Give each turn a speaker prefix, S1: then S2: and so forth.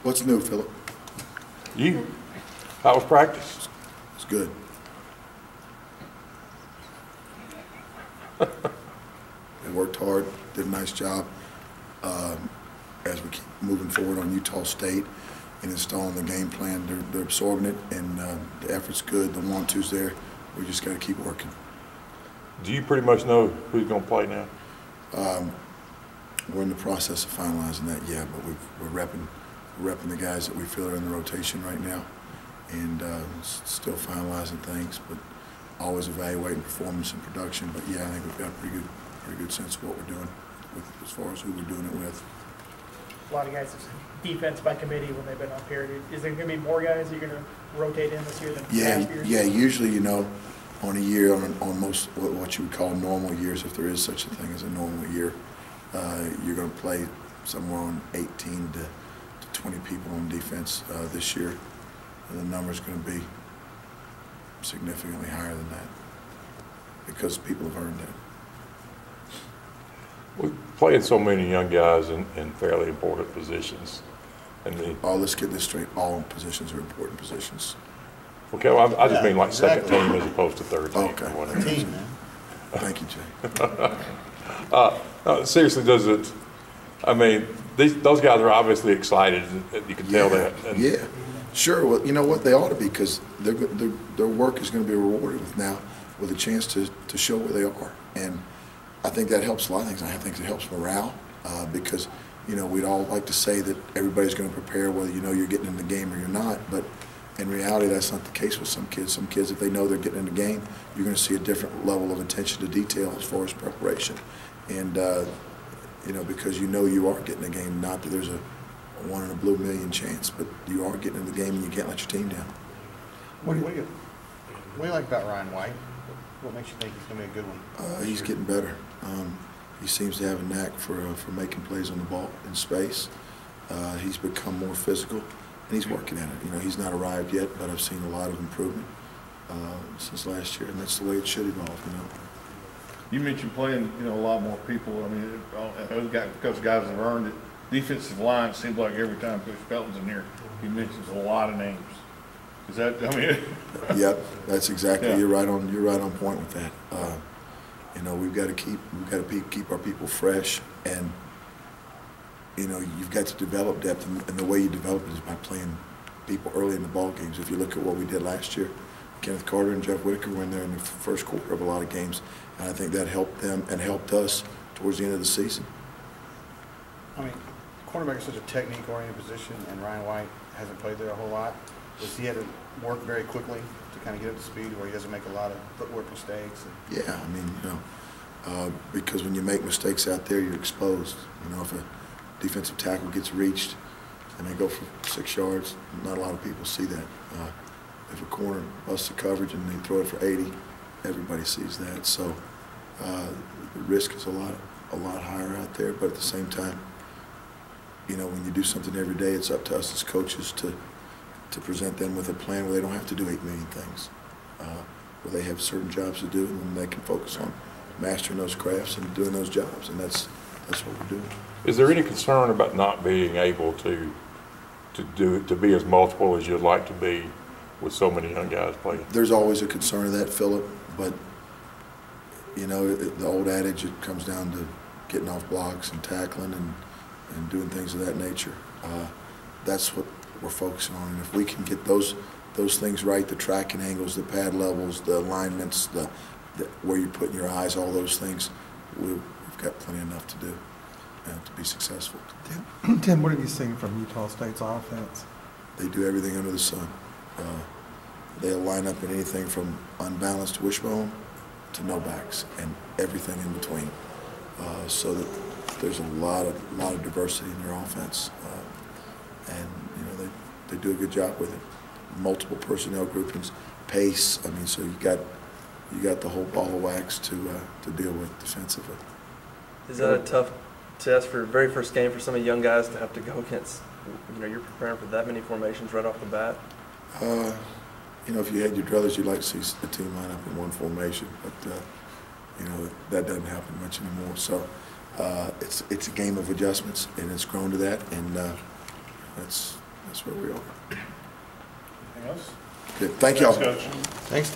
S1: What's new, Philip?
S2: How was practice?
S1: It's good. They worked hard, did a nice job as we keep moving forward on Utah State and installing the game plan. They're absorbing it, and the effort's good. The want-to's there. We just got to keep working.
S2: Do you pretty much know who's going to play now?
S1: We're in the process of finalizing that, yeah, but we're repping the guys that we feel are in the rotation right now, and still finalizing things, but always evaluating performance and production. But yeah, I think we've got a pretty good sense of what we're doing as far as who we're doing it with.
S3: A lot of guys have defense by committee when they've been up here. Is there going to be more guys that you're going to rotate in this year than last year? Yeah,
S1: usually, you know, on a year, on most what you would call normal years, if there is such a thing as a normal year, you're going to play somewhere on 18 to 20 people on defense this year. And the number's going to be significantly higher than that because people have earned that.
S2: We're playing so many young guys in fairly important positions.
S1: Let's get this straight. All positions are important positions.
S2: Okay, well, I just mean like second team as opposed to third team.
S1: Okay.
S2: Or whatever.
S1: Team, man. Thank you, Jay.
S2: Seriously, does it? I mean, those guys are obviously excited. You can tell that.
S1: Yeah, sure. Well, you know what? They ought to be, because their work is going to be rewarded with a chance to show where they are. And I think that helps a lot of things. I think it helps morale because, you know, we'd all like to say that everybody's going to prepare whether you know you're getting in the game or you're not, but in reality that's not the case with some kids. Some kids, if they know they're getting in the game, you're going to see a different level of attention to detail as far as preparation. And, you know, because you know you are getting in the game, not that there's a 1 in a blue million chance, but you are getting in the game and you can't let your team down.
S4: What do you like about Ryan White? What makes you think he's going to be a good one?
S1: He's getting better. He seems to have a knack for making plays on the ball in space. He's become more physical, and he's working at it. You know, he's not arrived yet, but I've seen a lot of improvement since last year, and that's the way it should evolve. You know.
S5: You mentioned playing, you know, a lot more people. I mean, because guys have earned it. Defensive line, it seems like every time Coach Felton's in here, he mentions a lot of names. Is that? I mean.
S1: Yep, that's exactly.
S5: Yeah.
S1: You're right on point with that. You know, we've got to keep our people fresh, and you know, you've got to develop depth, and the way you develop it is by playing people early in the ball games. If you look at what we did last year, Kenneth Carter and Jeff Whitaker were in there in the first quarter of a lot of games, and I think that helped them and helped us towards the end of the season.
S4: I mean, cornerback is such a technique-oriented position, and Ryan White hasn't played there a whole lot. Does he have to work very quickly to kind of get up to speed where he doesn't make a lot of footwork mistakes?
S1: Yeah, I mean, you know, because when you make mistakes out there, you're exposed. You know, if a defensive tackle gets reached and they go for 6 yards, not a lot of people see that. If a corner busts the coverage and they throw it for 80, everybody sees that. So the risk is a lot higher out there. But at the same time, you know, when you do something every day, it's up to us as coaches to present them with a plan where they don't have to do 8 million things, where they have certain jobs to do, and they can focus on mastering those crafts and doing those jobs, and that's what we're doing.
S2: Is there any concern about not being able to be as multiple as you'd like to be with so many young guys playing?
S1: There's always a concern of that, Philip, but you know, the old adage, it comes down to getting off blocks and tackling and doing things of that nature. That's what we're focusing on, and if we can get those things right, the tracking angles, the pad levels, the alignments, the where you're putting your eyes, all those things, we've got plenty enough to do to be successful.
S6: Tim, what have you seen from Utah State's offense?
S1: They do everything under the sun. They'll line up in anything from unbalanced wishbone to no backs and everything in between, so that there's a lot of diversity in their offense, and you know, they do a good job with it. Multiple personnel groupings, pace. I mean, so you got the whole ball of wax to deal with defensively.
S7: Is that a tough test for very first game for some of the young guys to have to go against? You know, you're preparing for that many formations right off the bat.
S1: You know, if you had your druthers, you'd like to see the team line up in one formation, but you know, that doesn't happen much anymore. So it's a game of adjustments, and it's grown to that, and that's That's where we are.
S5: Anything else?
S1: Good. Thank y'all.
S5: Thanks, Coach.
S4: Thanks.